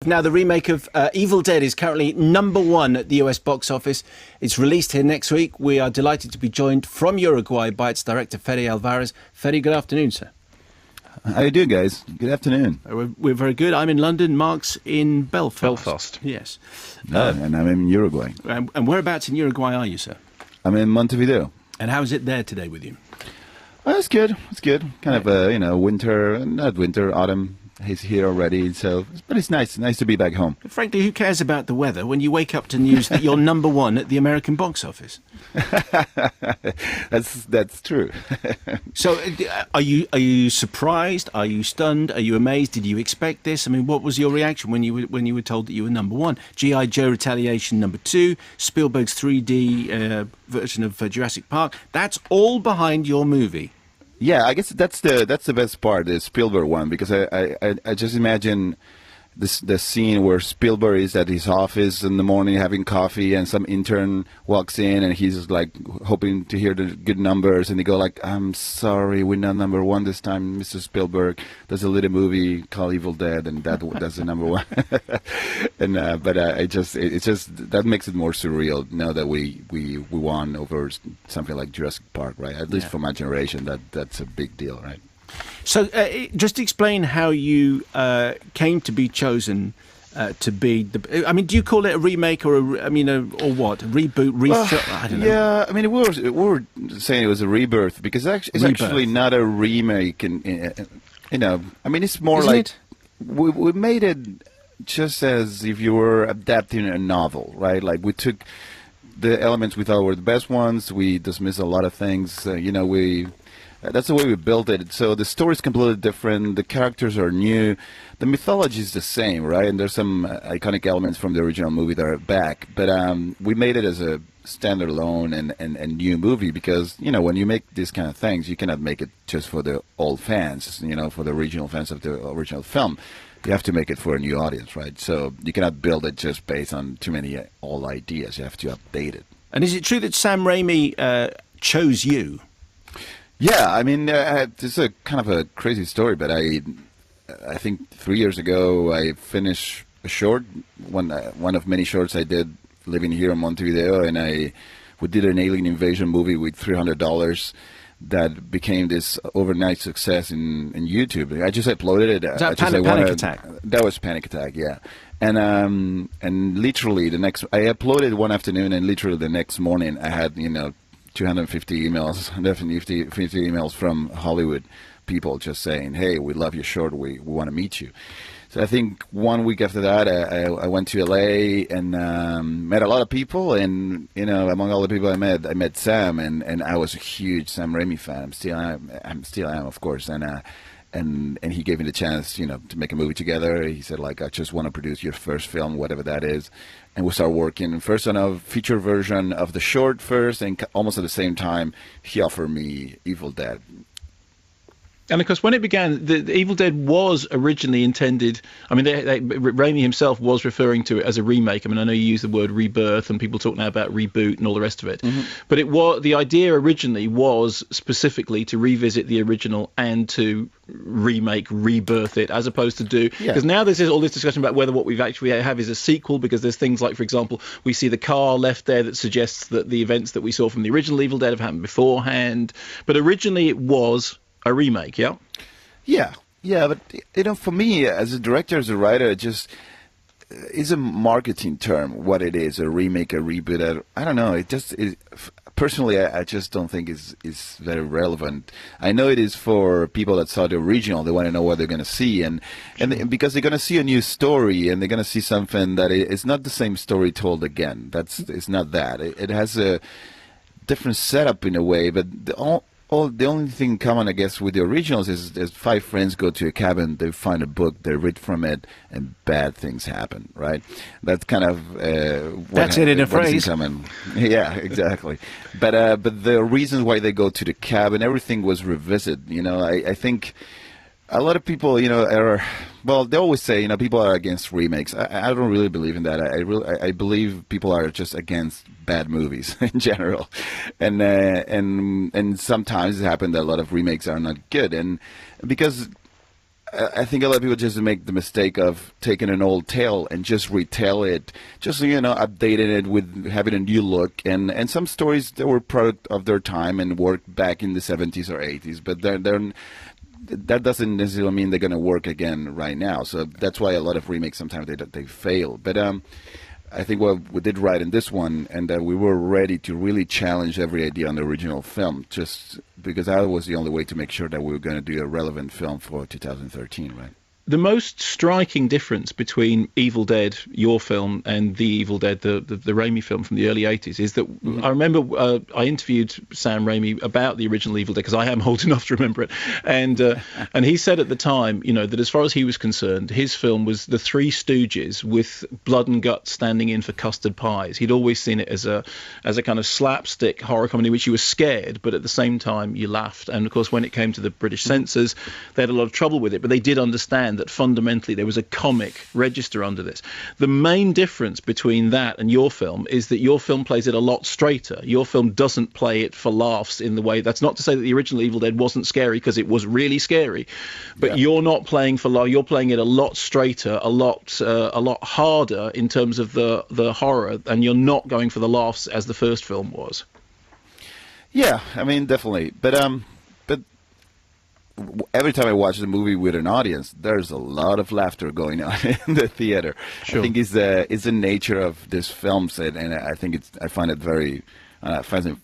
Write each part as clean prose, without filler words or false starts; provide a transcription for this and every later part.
Now, the remake of Evil Dead is currently #1 at the US box office. It's released here next week. We are delighted to be joined from Uruguay by its director, Fede Alvarez. Fede, good afternoon, sir. How you doing, guys? Good afternoon. We're very good. I'm in London. Mark's in Belfast. Belfast. Yes. And I'm in Uruguay. And whereabouts in Uruguay are you, sir? I'm in Montevideo. And how is it there today with you? It's good. It's good. Kind of, winter, not winter, autumn. He's here already, but it's nice. Nice to be back home. Frankly, who cares about the weather when you wake up to news that you're #1 at the American box office? That's true. So, are you surprised? Are you stunned? Are you amazed? Did you expect this? I mean, what was your reaction when you were told that you were #1? G.I. Joe Retaliation #2, Spielberg's 3D version of Jurassic Park. That's all behind your movie. Yeah, I guess that's the best part, the Spielberg one, because I just imagine the scene where Spielberg is at his office in the morning having coffee, and some intern walks in and he's like hoping to hear the good numbers, and they go like, "I'm sorry, we're not #1 this time, Mr. Spielberg. There's a little movie called Evil Dead, and that's the #1." And it's just that makes it more surreal now that we won over something like Jurassic Park, right? At least for my generation, that's a big deal, right? So, just explain how you came to be chosen to be the. I mean, do you call it a remake or or what? A reboot, refilm? I don't know. Yeah, I mean, we were saying it was a rebirth because it's actually not a remake, and I mean, it's more like we made it just as if you were adapting a novel, right? Like we took the elements we thought were the best ones, we dismissed a lot of things, that's the way we built it. So the story is completely different. The characters are new. The mythology is the same, right? And there's some iconic elements from the original movie that are back. But we made it as a standalone and new movie because, when you make these kind of things, you cannot make it just for the old fans, for the original fans of the original film. You have to make it for a new audience, right? So you cannot build it just based on too many old ideas. You have to update it. And is it true that Sam Raimi chose you? Yeah, I mean, it's a kind of a crazy story, but I think 3 years ago I finished a short, one of many shorts I did living here in Montevideo, and we did an alien invasion movie with $300 that became this overnight success in YouTube. I just uploaded it. Was that Panic Attack? That was Panic Attack, yeah. And literally I uploaded one afternoon, and literally the next morning I had 250 emails, 150 emails from Hollywood people just saying, "Hey, we love your short. We want to meet you." So I think 1 week after that, I went to LA and met a lot of people. And among all the people I met Sam, and I was a huge Sam Raimi fan. I'm still am, of course. And he gave me the chance, to make a movie together. He said, like, "I just want to produce your first film, whatever that is." And we started working first on a feature version of the short first, and almost at the same time, he offered me Evil Dead. And of course, when it began, the Evil Dead was originally intended. I mean, Raimi himself was referring to it as a remake. I mean, I know you use the word rebirth, and people talk now about reboot and all the rest of it. Mm-hmm. But the idea originally was specifically to revisit the original and to rebirth it, as opposed to because now there's all this discussion about whether what we've actually have is a sequel, because there's things like, for example, we see the car left there that suggests that the events that we saw from the original Evil Dead have happened beforehand. But originally it was a remake, yeah? Yeah, but, for me, as a director, as a writer, it just is a marketing term, what it is, a remake, a reboot. I don't know. Personally, I just don't think is very relevant. I know it is for people that saw the original. They want to know what they're going to see, and because they're going to see a new story, and they're going to see something that is not the same story told again. It's not that. It has a different setup in a way, but the only thing common, I guess, with the originals is 5 friends go to a cabin, they find a book, they read from it, and bad things happen, right? That's kind of that's it in a phrase. Yeah, exactly. But the reasons why they go to the cabin, everything was revisited. I think a lot of people, they always say, people are against remakes. I don't really believe in that. I believe people are just against bad movies in general, and sometimes it happens that a lot of remakes are not good, and because I think a lot of people just make the mistake of taking an old tale and just retell it, just updating it with having a new look, and some stories that were product of their time and worked back in the 70s or 80s, but that doesn't necessarily mean they're going to work again right now. So that's why a lot of remakes sometimes they fail. But I think what we did right in this one, and that we were ready to really challenge every idea on the original film, just because that was the only way to make sure that we were going to do a relevant film for 2013, right? The most striking difference between Evil Dead, your film, and The Evil Dead, the Raimi film from the early 80s, is that I remember I interviewed Sam Raimi about the original Evil Dead, because I am old enough to remember it, and he said at the time, that as far as he was concerned, his film was the Three Stooges with blood and guts standing in for custard pies. He'd always seen it as a kind of slapstick horror comedy, which you were scared, but at the same time you laughed. And of course, when it came to the British censors, they had a lot of trouble with it, but they did understand that fundamentally there was a comic register under this. The main difference between that and your film is that your film plays it a lot straighter. Your film doesn't play it for laughs in the way. That's not to say that the original Evil Dead wasn't scary, because it was really scary, but you're not playing for laughs. You're playing it a lot straighter, a lot harder in terms of the horror, and you're not going for the laughs as the first film was. Yeah, I mean, definitely, but every time I watch the movie with an audience, there's a lot of laughter going on in the theater. Sure. I think it's the nature of this film set, and I think I find it very, I find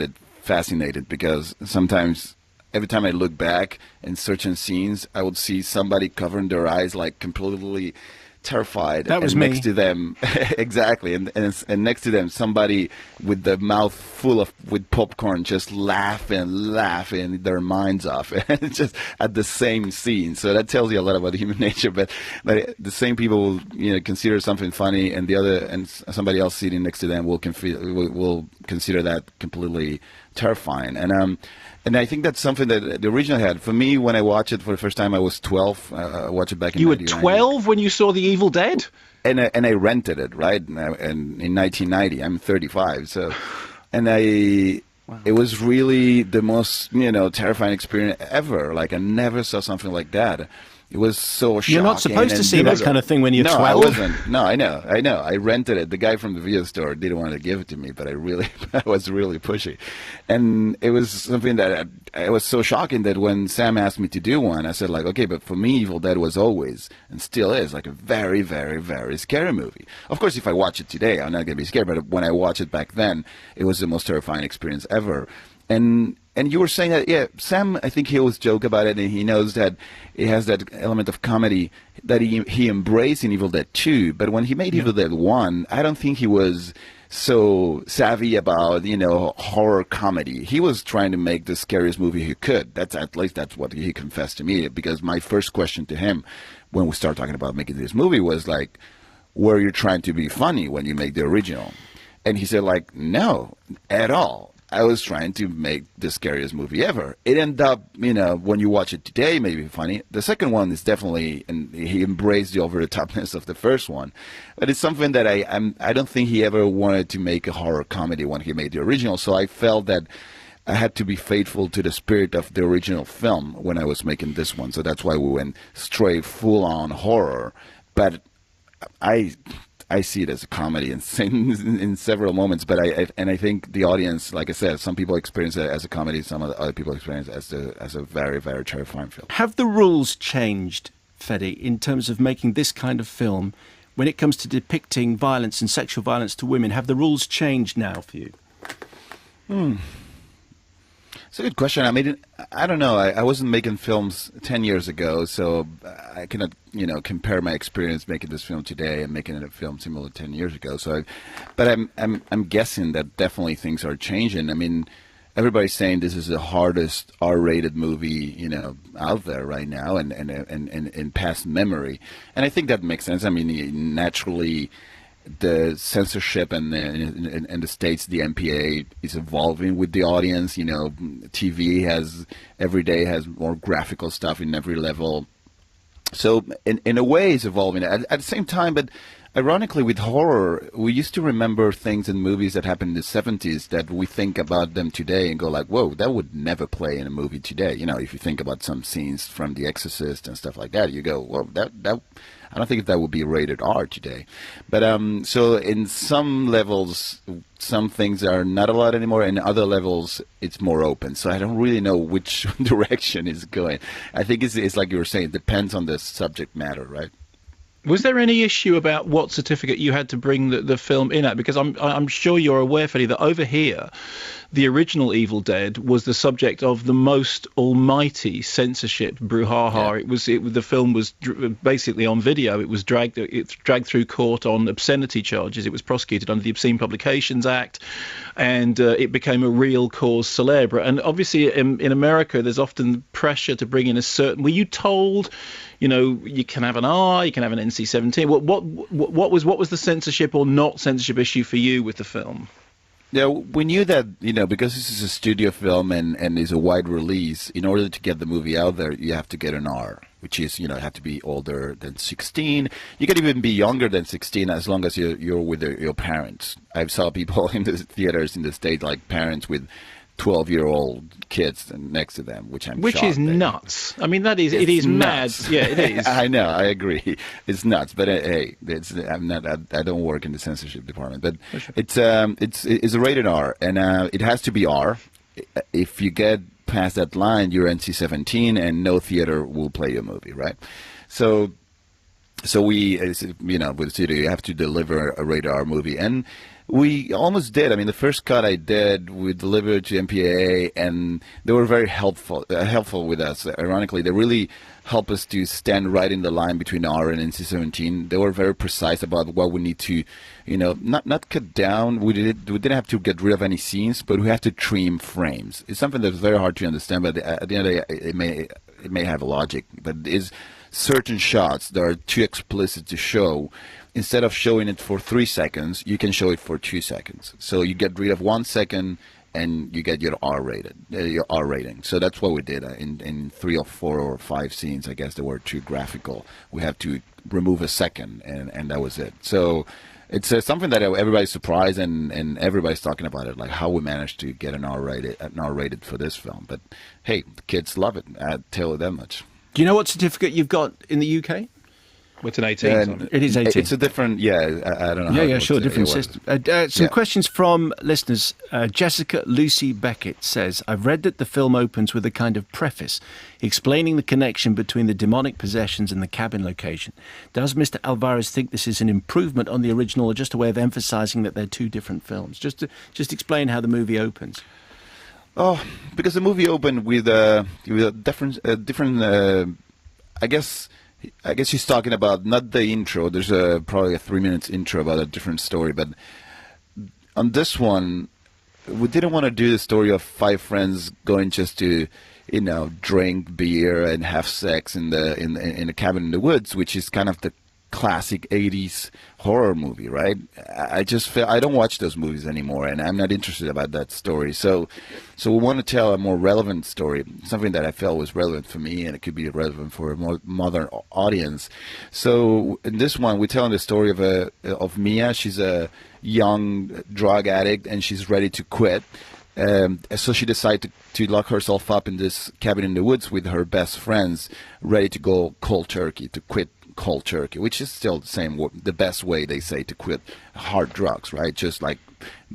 it fascinating, because sometimes every time I look back in certain scenes, I would see somebody covering their eyes, like completely terrified. That was and me. Next to them, exactly, and next to them, somebody with the mouth full with popcorn, just laughing their minds off, and just at the same scene. So that tells you a lot about human nature. But the same people will, consider something funny, and somebody else sitting next to them will consider that completely terrifying. And I think that's something that the original had. For me, when I watched it for the first time, I was 12. I watched it back in 1999. You were 12 when you saw The Evil Dead? And I rented it, right? And in 1990, I'm 35. So, it was really the most, terrifying experience ever. Like, I never saw something like that. It was so shocking. You're not supposed to see that kind of thing when you're 12. No, I wasn't. No, I know. I rented it. The guy from the video store didn't want to give it to me, but I was really pushy. And it was something that it was so shocking that when Sam asked me to do one, I said, like, okay, but for me, Evil Dead was always, and still is, like a very, very, very scary movie. Of course, if I watch it today, I'm not going to be scared, but when I watched it back then, it was the most terrifying experience ever. And you were saying that, yeah, Sam, I think he always joke about it, and he knows that it has that element of comedy that he embraced in Evil Dead 2. But when he made Evil Dead 1, I don't think he was so savvy about, horror comedy. He was trying to make the scariest movie he could. At least that's what he confessed to me, because my first question to him when we started talking about making this movie was like, were you trying to be funny when you made the original? And he said, like, no, at all. I was trying to make the scariest movie ever. It ended up, when you watch it today, maybe funny. The second one is definitely, and he embraced the over-the-topness of the first one. But it's something that I don't think he ever wanted to make a horror comedy when he made the original. So I felt that I had to be faithful to the spirit of the original film when I was making this one. So that's why we went straight full-on horror. But I see it as a comedy in several moments, but I think the audience, like I said, some people experience it as a comedy, some other people experience it as a very, very terrifying film. Have the rules changed, Fede, in terms of making this kind of film when it comes to depicting violence and sexual violence to women? Have the rules changed now for you? It's a good question. I mean, I don't know. I wasn't making films 10 years ago, so I cannot, compare my experience making this film today and making a film similar to 10 years ago. But I'm guessing that definitely things are changing. I mean, everybody's saying this is the hardest R-rated movie, out there right now, and in past memory. And I think that makes sense. I mean, naturally, the censorship and the states, the MPA is evolving with the audience. TV every day has more graphical stuff in every level. So in a way, it's evolving. At the same time, but ironically, with horror, we used to remember things in movies that happened in the 70s that we think about them today and go like, whoa, that would never play in a movie today. You know, if you think about some scenes from The Exorcist and stuff like that, you go, well, that I don't think that would be rated R today. But so in some levels, some things are not allowed anymore. In other levels, it's more open. So I don't really know which direction it's going. I think it's like you were saying, it depends on the subject matter, right? Was there any issue about what certificate you had to bring the film in at? Because I'm sure you're aware, Fede, that over here, the original Evil Dead was the subject of the most almighty censorship brouhaha. Yeah. The film was basically on video. It was dragged through court on obscenity charges. It was prosecuted under the Obscene Publications Act, and it became a real cause célèbre. And obviously, in America, there's often pressure to bring in a certain. Were you told, you know, you can have an R, you can have an NC-17? What was the censorship or not censorship issue for you with the film? Yeah, we knew that, you know, because this is a studio film and is a wide release, in order to get the movie out there, you have to get an R, which is, you know, have to be older than 16. You can even be younger than 16 as long as you're with your parents. I've saw people in the theaters in the States, like parents with 12-year-old kids next to them, which is nuts. I mean, it is mad. Yeah, it is. I know, I agree. It's nuts, but hey, I don't work in the censorship department, but sure. It's a rated R, and it has to be R. If you get past that line, you're NC-17, and no theater will play your movie, right? So we, you know, with the studio, you have to deliver a rated R movie, and we almost did. I mean, the first cut I did, we delivered to MPAA, and they were very helpful with us. Ironically, they really helped us to stand right in the line between R and NC-17. They were very precise about what we need to, you know, not cut down. We didn't have to get rid of any scenes, but we had to trim frames. It's something that's very hard to understand, but at the end of the day, it may have a logic. But it is certain shots that are too explicit to show. Instead of showing it for 3 seconds, you can show it for 2 seconds. So you get rid of 1 second, and you get your R rating. So that's what we did in 3 or 4 or 5 scenes. I guess they were too graphical. We had to remove a second, and that was it. So it's something that everybody's surprised, and everybody's talking about it, like how we managed to get an R rated for this film. But hey, the kids love it. I'd tell you that much. Do you know what certificate you've got in the UK? It's an 18. It is 18. It's a different, I don't know. Yeah, sure, different system. Some questions from listeners. Jessica Lucy Beckett says, I've read that the film opens with a kind of preface explaining the connection between the demonic possessions and the cabin location. Does Mr. Alvarez think this is an improvement on the original, or just a way of emphasising that they're two different films? Just explain how the movie opens. Oh, because the movie opened with a different. I guess he's talking about not the intro. There's probably a 3 minutes intro about a different story, but on this one, we didn't want to do the story of 5 friends going just to, you know, drink beer and have sex in a cabin in the woods, which is kind of the classic 80s horror movie, right? I just feel I don't watch those movies anymore, and I'm not interested about that story. So we want to tell a more relevant story, something that I felt was relevant for me, and it could be relevant for a more modern audience. So in this one, we're telling the story of Mia. She's a young drug addict, and she's ready to quit. So she decided to lock herself up in this cabin in the woods with her best friends, ready to go cold turkey, to quit cold turkey, which is still the best way, they say, to quit hard drugs, right? Just like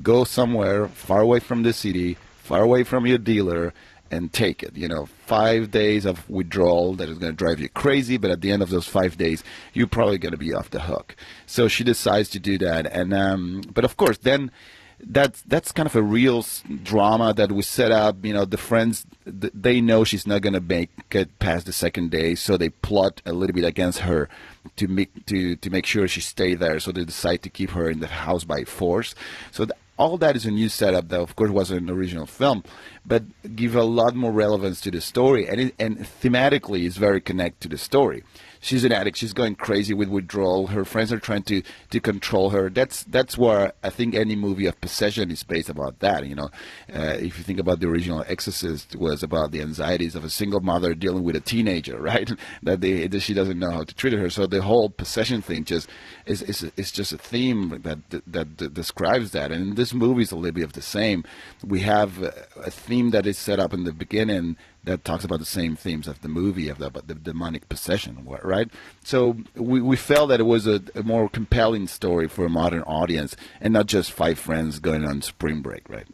go somewhere far away from the city, far away from your dealer, and take it. You know, 5 days of withdrawal that is going to drive you crazy, but at the end of those 5 days, you're probably going to be off the hook. So she decides to do that, and but of course, then that's kind of a real drama that we set up. You know, the friends, they know she's not going to make it past the second day, so they plot a little bit against her to make sure she stay there. So they decide to keep her in the house by force. So all that is a new setup that, of course, wasn't an original film, but give a lot more relevance to the story, and thematically is very connected to the story. she's an addict. She's going crazy with withdrawal. Her friends are trying to control her. That's where I think any movie of possession is based about that. If you think about the original Exorcist, it was about the anxieties of a single mother dealing with a teenager, right? that she doesn't know how to treat her. So the whole possession thing just is just a theme that describes that. And this movie is a little bit of the same. We have a theme that is set up in the beginning that talks about the same themes of the movie, about the demonic possession, right? So we felt that it was a more compelling story for a modern audience, and not just five friends going on spring break, right?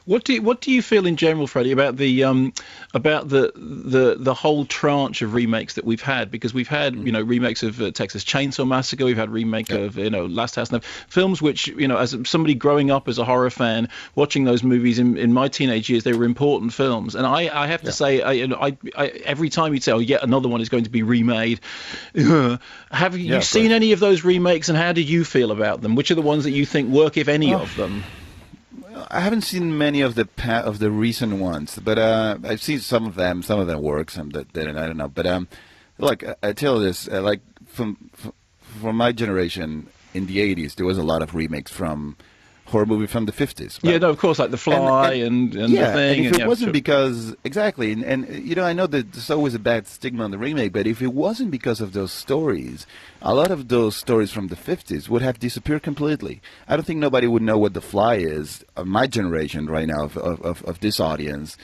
What do you feel in general, Freddie, about the whole tranche of remakes that we've had? Because we've had remakes of Texas Chainsaw Massacre, we've had remake of Last House on Earth, films which as somebody growing up as a horror fan, watching those movies in my teenage years, they were important films. And I have to say, I every time you'd say, oh, yet another one is going to be remade. Have you seen any of those remakes, and how did you feel about them? Which are the ones that you think work, if any of them? I haven't seen many of the recent ones, but I've seen some of them. Some of them work, some that didn't. I don't know. But I tell you this, from my generation in the '80s, there was a lot of remakes from horror movie from the 50s. Right? Yeah, no, of course, like The Fly and the Thing. And if it wasn't because exactly, and I know that there's always a bad stigma on the remake, but if it wasn't because of those stories, a lot of those stories from the 50s would have disappeared completely. I don't think nobody would know what The Fly is of my generation right now, of this audience,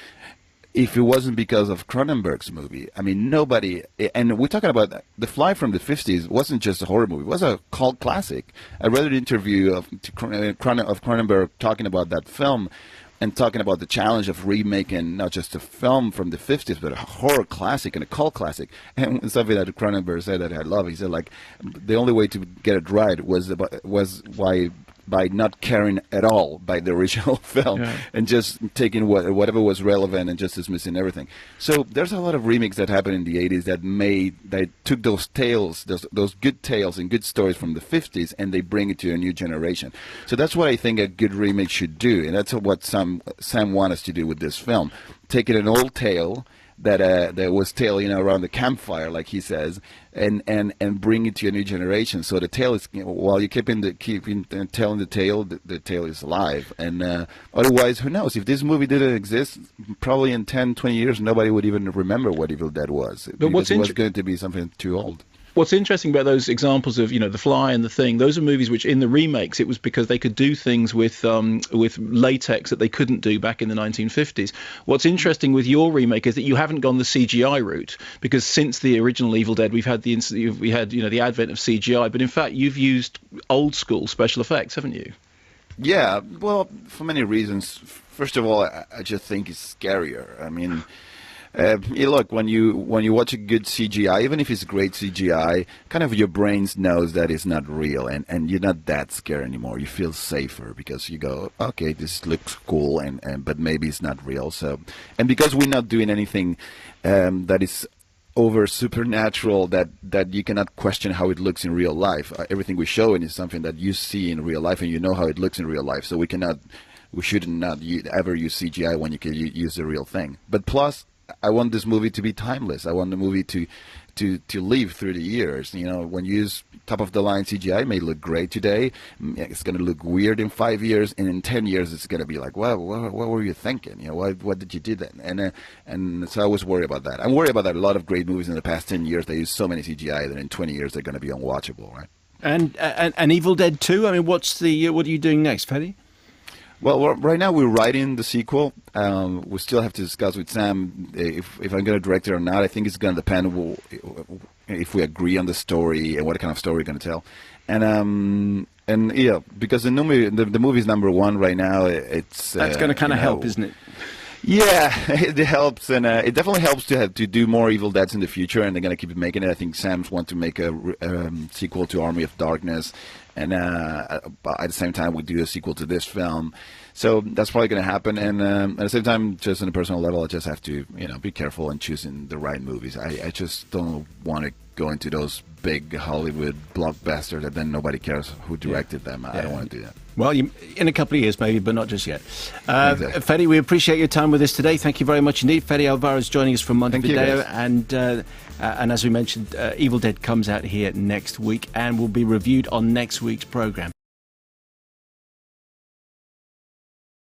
if it wasn't because of Cronenberg's movie. I mean, nobody, and we're talking about The Fly from the 50s, wasn't just a horror movie, it was a cult classic. I read an interview of Cronenberg talking about that film, and talking about the challenge of remaking not just a film from the 50s, but a horror classic and a cult classic. And something that Cronenberg said that I love, he said, the only way to get it right was by not caring at all by the original film, and just taking whatever was relevant and just dismissing everything. So there's a lot of remakes that happened in the 80s that took those tales, those good tales and good stories from the 50s, and they bring it to a new generation. So that's what I think a good remake should do, and that's what Sam wants us to do with this film. Taking an old tale that was telling around the campfire, like he says, and bring it to a new generation. So the tale is, while you keep telling the tale is alive. And otherwise, who knows? If this movie didn't exist, probably in 10, 20 years, nobody would even remember what Evil Dead was. But it was going to be something too old. What's interesting about those examples of, The Fly and The Thing, those are movies which in the remakes, it was because they could do things with latex that they couldn't do back in the 1950s. What's interesting with your remake is that you haven't gone the CGI route, because since the original Evil Dead, we've had the advent of CGI, but in fact, you've used old school special effects, haven't you? Yeah, well, for many reasons. First of all, I just think it's scarier. I mean, look, when you watch a good CGI, even if it's great CGI, kind of your brain knows that it's not real, and you're not that scared anymore. You feel safer because you go, okay, this looks cool, but maybe it's not real. So, and because we're not doing anything that is over supernatural, that you cannot question how it looks in real life. Everything we're showing is something that you see in real life, and you know how it looks in real life. So we should not ever use CGI when you can use the real thing. But plus, I want this movie to be timeless. I want the movie to live through the years. When you use top-of-the-line CGI, it may look great today. It's going to look weird in 5 years, and in 10 years, it's going to be like, wow, what were you thinking? What did you do then? And so I was worried about that. I'm worried about that. A lot of great movies in the past 10 years, they use so many CGI that in 20 years, they're going to be unwatchable, right? And Evil Dead 2, I mean, what are you doing next, Fede? Well, right now we're writing the sequel. We still have to discuss with Sam if I'm going to direct it or not. I think it's going to depend if we agree on the story and what kind of story we're going to tell. And because the movie is number one right now. That's going to kind of help, isn't it? Yeah, it helps, and it definitely helps to do more Evil Deads in the future, and they're going to keep making it. I think Sam's want to make a sequel to Army of Darkness, and at the same time we do a sequel to this film. So that's probably going to happen, and at the same time, just on a personal level, I just have to be careful in choosing the right movies. I just don't want to go into those big Hollywood blockbuster that then nobody cares who directed them. I don't want to do that. Well, in a couple of years maybe, but not just yet. Exactly. Fede, we appreciate your time with us today. Thank you very much indeed. Fede Alvarez joining us from Montevideo. And as we mentioned, Evil Dead comes out here next week and will be reviewed on next week's programme.